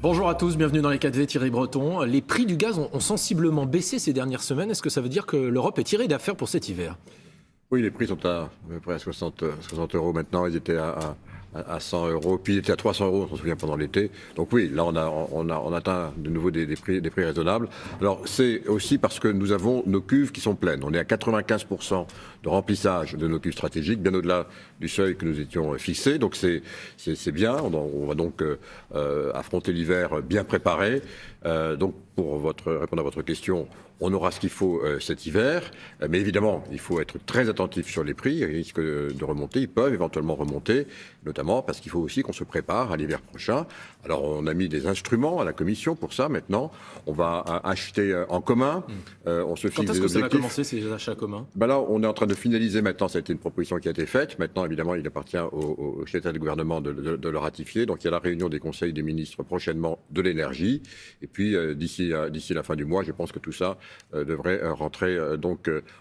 Bonjour à tous, bienvenue dans les 4V, Thierry Breton. Les prix du gaz ont sensiblement baissé ces dernières semaines. Est-ce que ça veut dire que l'Europe est tirée d'affaire pour cet hiver ? Oui, les prix sont à peu près à 60 euros maintenant. Ils étaient à 100 euros, puis ils étaient à 300 euros, on s'en souvient, pendant l'été. Donc oui, là on atteint de nouveau des prix raisonnables. Alors c'est aussi parce que nous avons nos cuves qui sont pleines. On est à 95% de remplissage de nos cuves stratégiques, bien au-delà du seuil que nous étions fixés. Donc c'est bien. On va donc affronter l'hiver bien préparé. Donc pour répondre à votre question, on aura ce qu'il faut cet hiver, mais évidemment, il faut être très attentif sur les prix. Ils risquent de remonter, ils peuvent éventuellement remonter, notamment parce qu'il faut aussi qu'on se prépare à l'hiver prochain. Alors, on a mis des instruments à la Commission pour ça. Maintenant, on va acheter en commun. On se fixe des objectifs. Quand est-ce que ça va commencer, ces achats communs ? Là, on est en train de finaliser maintenant. Ça a été une proposition qui a été faite. Maintenant, évidemment, il appartient au chef d'État et du gouvernement de le ratifier. Donc, il y a la réunion des conseils des ministres prochainement de l'énergie. Et puis, d'ici la fin du mois, je pense que tout ça devrait rentrer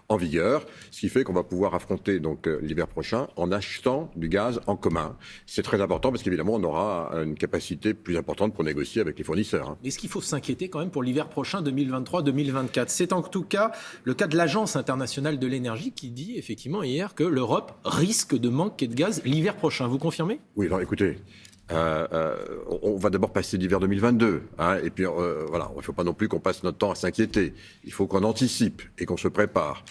en vigueur, ce qui fait qu'on va pouvoir affronter l'hiver prochain en achetant du gaz en commun. C'est très important parce qu'évidemment on aura une capacité plus importante pour négocier avec les fournisseurs. Est-ce qu'il faut s'inquiéter quand même pour l'hiver prochain 2023-2024 ? C'est en tout cas le cas de l'Agence internationale de l'énergie qui dit effectivement hier que l'Europe risque de manquer de gaz l'hiver prochain. Vous confirmez ? Oui, alors écoutez. On va d'abord passer l'hiver 2022, et puis voilà, il ne faut pas non plus qu'on passe notre temps à s'inquiéter. Il faut qu'on anticipe et qu'on se prépare.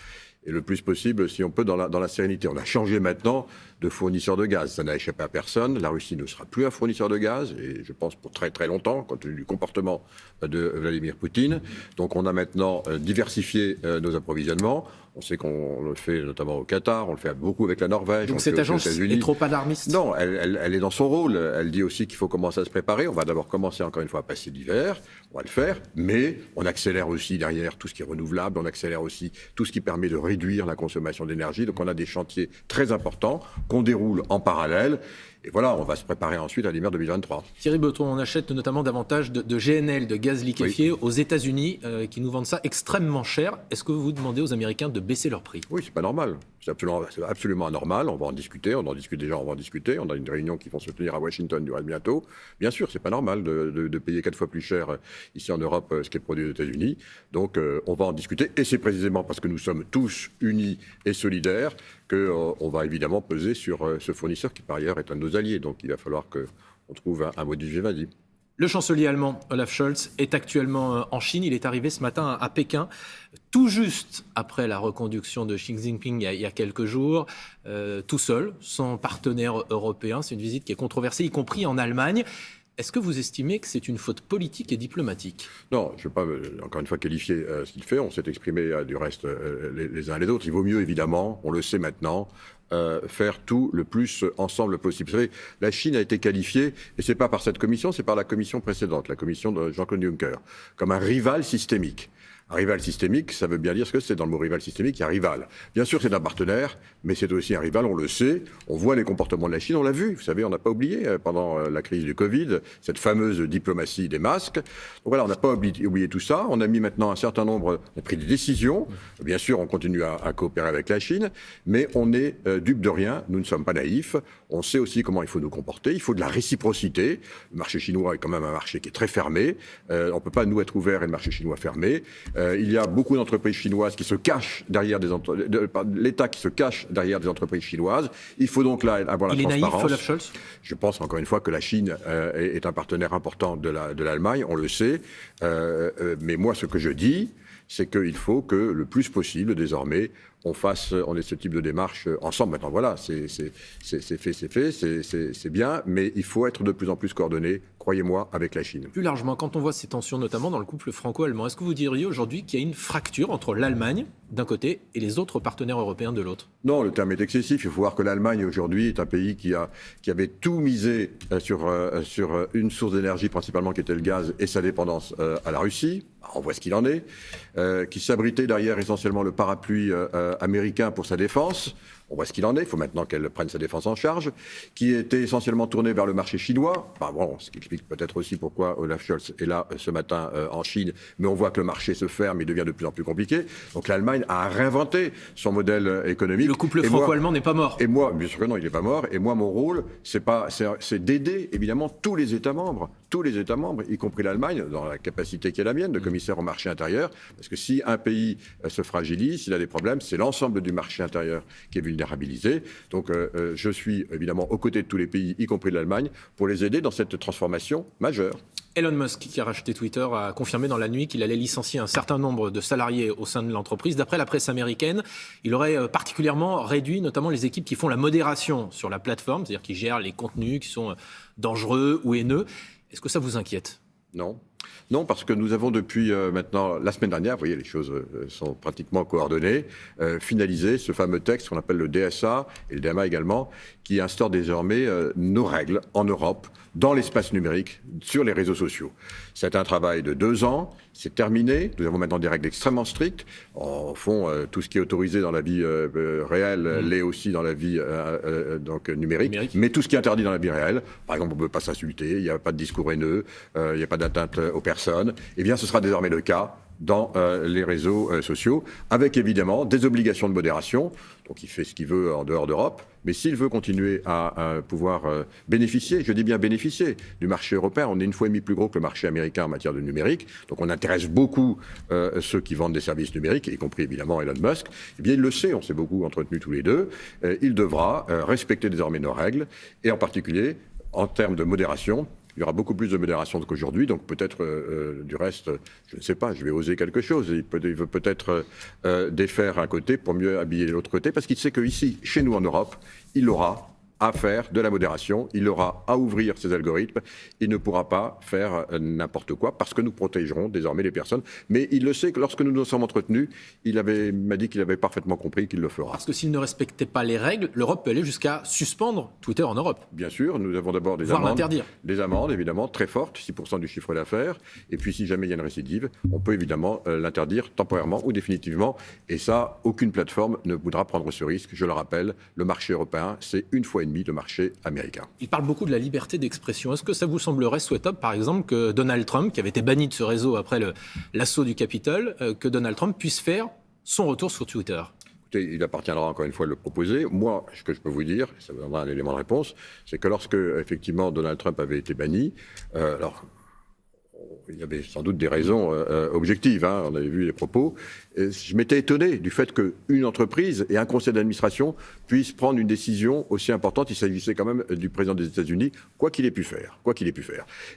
Et le plus possible, si on peut, dans la sérénité. On a changé maintenant de fournisseur de gaz. Ça n'a échappé à personne. La Russie ne sera plus un fournisseur de gaz, et je pense pour très très longtemps, compte tenu du comportement de Vladimir Poutine. Donc on a maintenant diversifié nos approvisionnements. On sait qu'on le fait notamment au Qatar, on le fait beaucoup avec la Norvège. Donc cette agence est trop alarmiste ? Non, elle est dans son rôle. Elle dit aussi qu'il faut commencer à se préparer. On va d'abord commencer encore une fois à passer l'hiver, on va le faire, mais on accélère aussi derrière tout ce qui est renouvelable, on accélère aussi tout ce qui permet de réduire la consommation d'énergie. Donc on a des chantiers très importants qu'on déroule en parallèle. Et voilà, on va se préparer ensuite à l'hiver 2023. Thierry Breton, on achète notamment davantage de GNL, de gaz liquéfié, aux États-Unis, qui nous vendent ça extrêmement cher. Est-ce que vous demandez aux Américains de baisser leur prix ? Oui, c'est pas normal. C'est absolument anormal. On va en discuter. On en discute déjà. On va en discuter. On a une réunion qui va se tenir à Washington bientôt. Bien sûr, c'est pas normal de payer 4 fois plus cher ici en Europe ce qui est produit aux États-Unis. Donc, on va en discuter. Et c'est précisément parce que nous sommes tous unis et solidaires qu'on va évidemment peser sur ce fournisseur qui, par ailleurs, est un de nos alliés. Donc, il va falloir qu'on trouve un modus vivendi. Le chancelier allemand, Olaf Scholz, est actuellement en Chine. Il est arrivé ce matin à Pékin, tout juste après la reconduction de Xi Jinping il y a quelques jours, tout seul, sans partenaire européen. C'est une visite qui est controversée, y compris en Allemagne. Est-ce que vous estimez que c'est une faute politique et diplomatique ? Non, je ne vais pas, encore une fois, qualifier ce qu'il fait. On s'est exprimé du reste les uns et les autres. Il vaut mieux, évidemment, on le sait maintenant, faire tout le plus ensemble possible. Vous savez, la Chine a été qualifiée, et ce n'est pas par cette commission, c'est par la commission précédente, la commission de Jean-Claude Juncker, comme un rival systémique. Un rival systémique, ça veut bien dire ce que c'est. Dans le mot rival systémique, il y a rival. Bien sûr, c'est un partenaire, mais c'est aussi un rival, on le sait. On voit les comportements de la Chine, on l'a vu. Vous savez, on n'a pas oublié, pendant la crise du Covid, cette fameuse diplomatie des masques. Donc voilà, on n'a pas oublié tout ça. On a mis maintenant un certain nombre, on a pris des décisions. Bien sûr, on continue à coopérer avec la Chine, mais on est dupe de rien. Nous ne sommes pas naïfs. On sait aussi comment il faut nous comporter. Il faut de la réciprocité. Le marché chinois est quand même un marché qui est très fermé. On ne peut pas, nous, être ouverts et le marché chinois fermé. Il y a beaucoup d'entreprises chinoises qui se cachent derrière l'État qui se cache derrière des entreprises chinoises. Il faut donc là avoir la transparence. Il est naïf, Olaf Scholz ? Je pense encore une fois que la Chine est un partenaire important de l'Allemagne, on le sait. Mais moi, ce que je dis, c'est qu'il faut que le plus possible, désormais, on ait ce type de démarche ensemble. Maintenant, voilà, c'est fait, c'est bien, mais il faut être de plus en plus coordonné, croyez-moi, avec la Chine. Plus largement, quand on voit ces tensions, notamment dans le couple franco-allemand, est-ce que vous diriez aujourd'hui qu'il y a une fracture entre l'Allemagne, d'un côté, et les autres partenaires européens de l'autre ? Non, le terme est excessif. Il faut voir que l'Allemagne, aujourd'hui, est un pays qui avait tout misé sur une source d'énergie, principalement, qui était le gaz, et sa dépendance à la Russie. On voit ce qu'il en est. Qui s'abritait derrière essentiellement le parapluie américain pour sa défense. on voit ce qu'il en est, il faut maintenant qu'elle prenne sa défense en charge, qui était essentiellement tournée vers le marché chinois. Enfin, bon, ce qui explique peut-être aussi pourquoi Olaf Scholz est là ce matin en Chine, mais on voit que le marché se ferme, il devient de plus en plus compliqué. Donc l'Allemagne a réinventé son modèle économique. Le couple franco-allemand n'est pas mort. Et moi, bien sûr que non, il n'est pas mort. Et moi, mon rôle, c'est d'aider évidemment tous les États membres, y compris l'Allemagne, dans la capacité qui est la mienne de commissaire au marché intérieur. Parce que si un pays se fragilise, s'il a des problèmes, c'est l'ensemble du marché intérieur qui est vulnérabilisé. Donc je suis évidemment aux côtés de tous les pays, y compris l'Allemagne, pour les aider dans cette transformation majeure. Elon Musk, qui a racheté Twitter, a confirmé dans la nuit qu'il allait licencier un certain nombre de salariés au sein de l'entreprise. D'après la presse américaine, il aurait particulièrement réduit notamment les équipes qui font la modération sur la plateforme, c'est-à-dire qui gèrent les contenus qui sont dangereux ou haineux. Est-ce que ça vous inquiète ? Non. Non, parce que nous avons depuis maintenant, la semaine dernière, vous voyez, les choses sont pratiquement coordonnées, finalisé ce fameux texte qu'on appelle le DSA et le DMA également, qui instaure désormais nos règles en Europe, dans l'espace numérique, sur les réseaux sociaux. C'est un travail de 2 ans, c'est terminé, nous avons maintenant des règles extrêmement strictes. En fond, tout ce qui est autorisé dans la vie réelle l'est aussi dans la vie donc, numérique, mais tout ce qui est interdit dans la vie réelle, par exemple, on ne peut pas s'insulter, il n'y a pas de discours haineux, il n'y a pas d'atteinte aux personnes, eh bien ce sera désormais le cas dans les réseaux sociaux, avec évidemment des obligations de modération. Donc il fait ce qu'il veut en dehors d'Europe, mais s'il veut continuer à pouvoir bénéficier, je dis bien bénéficier, du marché européen, on est 1,5 fois plus gros que le marché américain en matière de numérique, donc on intéresse beaucoup ceux qui vendent des services numériques, y compris évidemment Elon Musk, eh bien il le sait, on s'est beaucoup entretenus tous les deux, il devra respecter désormais nos règles, et en particulier en termes de modération. Il y aura beaucoup plus de modération qu'aujourd'hui, donc peut-être, du reste, je ne sais pas, je vais oser quelque chose. Il veut peut-être défaire un côté pour mieux habiller l'autre côté, parce qu'il sait qu'ici, chez nous en Europe, il aura à faire de la modération, il aura à ouvrir ses algorithmes, il ne pourra pas faire n'importe quoi, parce que nous protégerons désormais les personnes. Mais il le sait que lorsque nous nous sommes entretenus, il m'a dit qu'il avait parfaitement compris qu'il le fera. Parce que s'il ne respectait pas les règles, l'Europe peut aller jusqu'à suspendre Twitter en Europe. Bien sûr, nous avons d'abord des amendes. L'interdire. Des amendes, évidemment, très fortes, 6% du chiffre d'affaires. Et puis si jamais il y a une récidive, on peut évidemment l'interdire temporairement ou définitivement. Et ça, aucune plateforme ne voudra prendre ce risque. Je le rappelle, le marché européen, c'est 1,5 fois de marché américain. Il parle beaucoup de la liberté d'expression. Est-ce que ça vous semblerait souhaitable, par exemple, que Donald Trump, qui avait été banni de ce réseau après l'assaut du Capitole, que Donald Trump puisse faire son retour sur Twitter ? Écoutez, il appartiendra encore une fois de le proposer. Moi, ce que je peux vous dire, ça vous donnera un élément de réponse, c'est que lorsque, effectivement, Donald Trump avait été banni, alors il y avait sans doute des raisons objectives, hein, on avait vu les propos. Et je m'étais étonné du fait qu'une entreprise et un conseil d'administration puissent prendre une décision aussi importante. Il s'agissait quand même du président des États-Unis, quoi qu'il ait pu faire.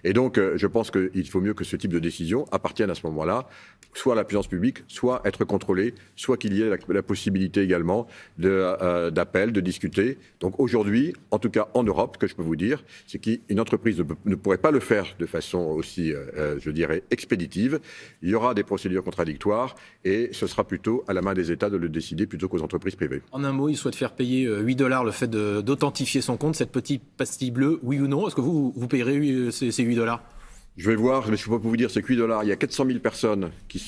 Et donc, je pense qu'il faut mieux que ce type de décision appartienne à ce moment-là, soit à la puissance publique, soit être contrôlé, soit qu'il y ait la possibilité également d'appel, de discuter. Donc aujourd'hui, en tout cas en Europe, ce que je peux vous dire, c'est qu'une entreprise ne pourrait pas le faire de façon aussi, je dirais, expéditive. Il y aura des procédures contradictoires et ce sera plutôt à la main des États de le décider plutôt qu'aux entreprises privées. En un mot, il souhaite faire payer $8 le fait d'authentifier son compte, cette petite pastille bleue, oui ou non ? Est-ce que vous payerez ces $8 ? Je vais voir, mais je peux vous dire, c'est que $8. Il y a 400 000 personnes qui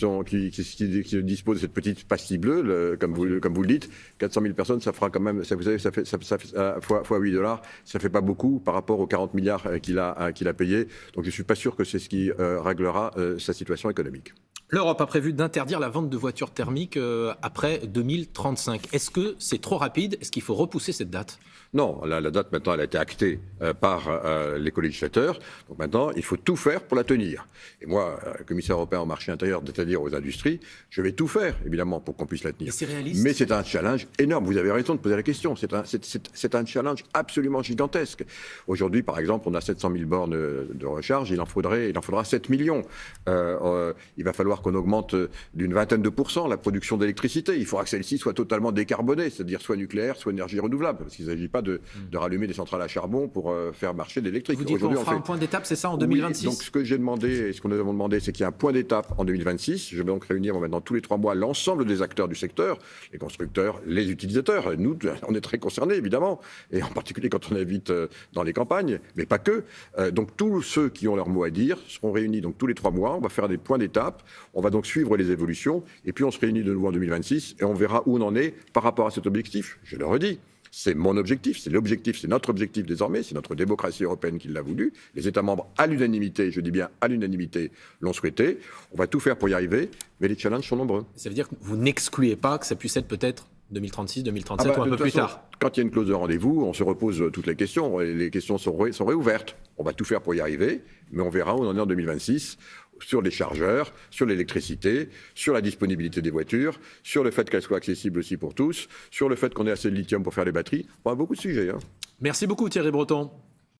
disposent de cette petite pastille bleue, comme vous le dites. 400 000 personnes, ça fera quand même, ça, vous savez, ça fait fois $8, ça fait pas beaucoup par rapport aux 40 milliards qu'il a payé. Donc je ne suis pas sûr que c'est ce qui réglera sa situation économique. L'Europe a prévu d'interdire la vente de voitures thermiques après 2035. Est-ce que c'est trop rapide ? Est-ce qu'il faut repousser cette date ? Non, la date maintenant elle a été actée par les co-législateurs. Donc maintenant, il faut tout faire pour la tenir. Et moi, commissaire européen au marché intérieur, c'est-à-dire aux industries, je vais tout faire, évidemment, pour qu'on puisse la tenir. Et c'est réaliste ? Mais c'est un challenge énorme. Vous avez raison de poser la question. C'est un challenge absolument gigantesque. Aujourd'hui, par exemple, on a 700 000 bornes de recharge. Il en faudra 7 millions. Il va falloir qu'on augmente d'une vingtaine de % la production d'électricité. Il faudra que celle-ci soit totalement décarbonée, c'est-à-dire soit nucléaire, soit énergie renouvelable. Parce qu'il ne s'agit pas de rallumer des centrales à charbon pour faire marcher l'électrique. Vous dites qu'on fera un point d'étape, c'est ça, en 2026 ? Oui, donc ce que j'ai demandé et ce que nous avons demandé, c'est qu'il y ait un point d'étape en 2026. Je vais donc réunir maintenant tous les 3 mois l'ensemble des acteurs du secteur, les constructeurs, les utilisateurs. Nous, on est très concernés, évidemment, et en particulier quand on habite dans les campagnes, mais pas que. Donc tous ceux qui ont leur mot à dire seront réunis donc tous les 3 mois. On va faire des points d'étape. On va donc suivre les évolutions. Et puis on se réunit de nouveau en 2026 et on verra où on en est par rapport à cet objectif. Je le redis. C'est mon objectif, c'est l'objectif, c'est notre objectif désormais, c'est notre démocratie européenne qui l'a voulu. Les États membres, à l'unanimité, je dis bien à l'unanimité, l'ont souhaité. On va tout faire pour y arriver, mais les challenges sont nombreux. Ça veut dire que vous n'excluez pas que ça puisse être peut-être 2036, 2037 ou un peu plus tard. Quand il y a une clause de rendez-vous, on se repose toutes les questions, et les questions sont réouvertes. On va tout faire pour y arriver, mais on verra où on en est en 2026. Sur les chargeurs, sur l'électricité, sur la disponibilité des voitures, sur le fait qu'elles soient accessibles aussi pour tous, sur le fait qu'on ait assez de lithium pour faire les batteries. On a beaucoup de sujets. Merci beaucoup Thierry Breton.